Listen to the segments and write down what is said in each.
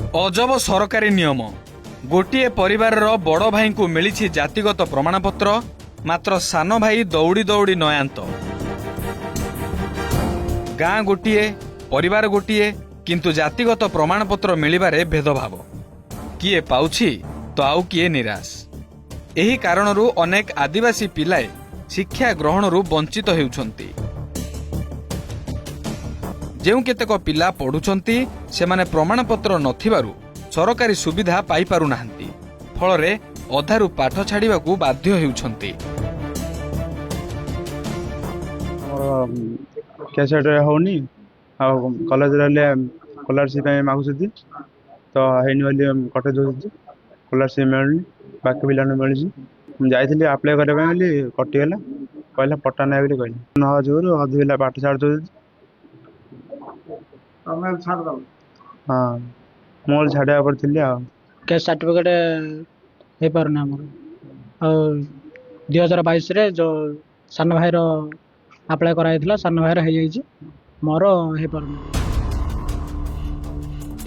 अजब सरकारी नियम गोटे परिवार बड़ भाई को मिली जातिगत प्रमाणपत्र मात्र सान भाई दौड़ी दौड़ी नयांत गाँ गोटे परिवार गोटे किंतु जातिगत प्रमाणपत्र मिलिबारे भेदभाव किए पाउछि तो आउ किए निराश। एही कारणरू अनेक आदिवासी पिलाए शिक्षा ग्रहणरू वंचित हेउछंती। जेउ केतेक पिला पढ़ुछंती सेमाने प्रमाणपत्र नथिबारु सरकारी सुविधा पाई पारु नाहंती फलरे अधारू पाठ छाड़िबाकू बाध्य हेउछंती। कैसेट होनी कॉलेज रे स्कॉलरशिप मागुछंती तो हेनी वाली कटे दोछंती स्कॉलरशिप मिलनी बाकी पिला मिली जाइए आप्लाय करने कटिगला कहला पट्टा ना बोली कहले न जोर अध पिला पाठ छाड़ दो हाँ मोल छाड़ा पर थिले आ कैश सर्टिफिकेट हे पारना हमर और 2022 रे जो सान भाई रो अप्लाई कराइथिला सान भाई रो हे जाइछि मोर हे पारना।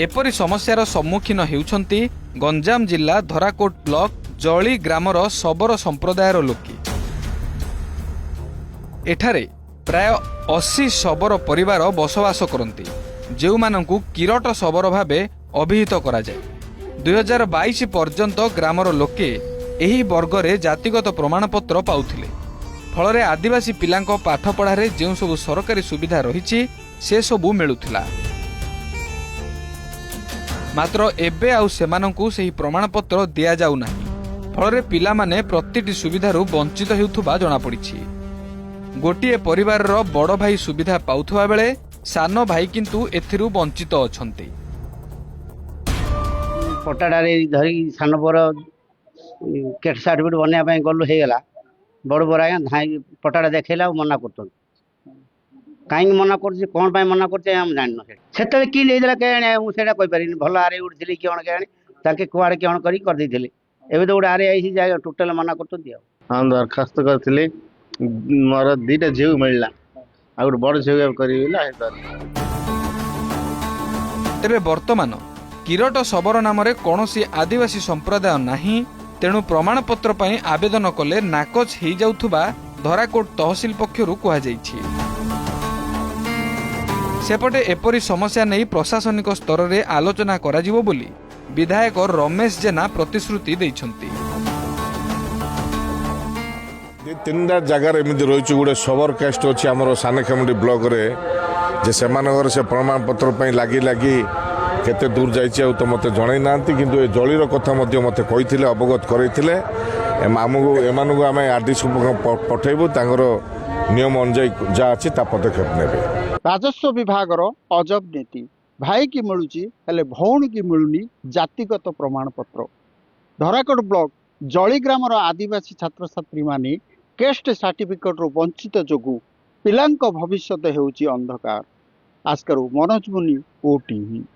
एपरी समस्यार सम्मुखीन हेउछंती गंजाम जिला धराकोट ब्लॉक जली ग्रामर सबरो संप्रदायर लोके। एठारे प्राय 80 शबर परिवार बसवास करती जो मानकु किरट शबर भावे अभिहित करा जाए। 2022 पर्यंत ग्रामर लोके एही वर्गरे जातिगत प्रमाणपत्र पाउथिले फलरे आदिवासी पिलांको पाठ पढ़ारे जेउ सब सरकारी सुविधा रहिछि से सबु मिलुथिला मात्र एबे आउ सेमानंकु सेही प्रमाणपत्र दिया जाउ नाही फलरे पिला माने प्रतिटी सुविधारु वंचित हेउथुबा जणा पड़िछि। गोटिए परिवार रो बड़ भाई सुविधा पाउथुवा बेले सान भाई किंतु एथिरु वंचित अछंती। पटाड़े धरी सान पर केट सर्टिफिकेट बनया पई गलु हे गला बड़ बड़ आया धाई पटाड़ा देखैला मना करतन काई मना करछि कोन पई मना करछि हम जानि न सेते की ले देला केने मु सेटा कहि परिनी भलो आरे उठथिली कोन केने ताके कुआडे कोन करी कर दैथिले एबे तो आरे आइसी जाय टोटल मना करतन दियो हम दरखास्त करथिले मोर दीटा जीव मिलला आ बड़ जीव करिला तेबे वर्तमान किरट शबर नाम कौनसी आदिवासी संप्रदाय नाही तेणु प्रमाणपत्र पई आवेदन कले नाकच हो जाउथुबा धराकोट तहसील पक्षरु कहा जाइछि। सेपटे एपरी समस्या नहीं प्रशासनिक स्तर रे आलोचना कराजिवो बोली विधायक रमेश जेना प्रतिश्रुति दैछंती। तीन जगार एमती रही गोटे सबर कास्ट अच्छी आम सानखेमुंडी ब्लॉक रे जे से प्रमाणपत्र लगी लगी केते दूर जाइए तो मत जन ना कि जलीर कथा मत कही अवगत करते एमू आम आरडीसी पठेबू नियम अनुजाई जहाँ अच्छी पदक्षेप ने। राजस्व विभाग अजब नीति भाई की मिलूची हेले भौणी की मिलुनी जातिगत प्रमाणपत्र। धराकोट ब्लॉक जली ग्रामर आदिवासी छात्र छात्री माने केस्ट सर्टिफिकेट वंचित जोगु पिलांक भविष्यत हेउची अंधकार। आस्करू मनोज मुनि ओटीवी।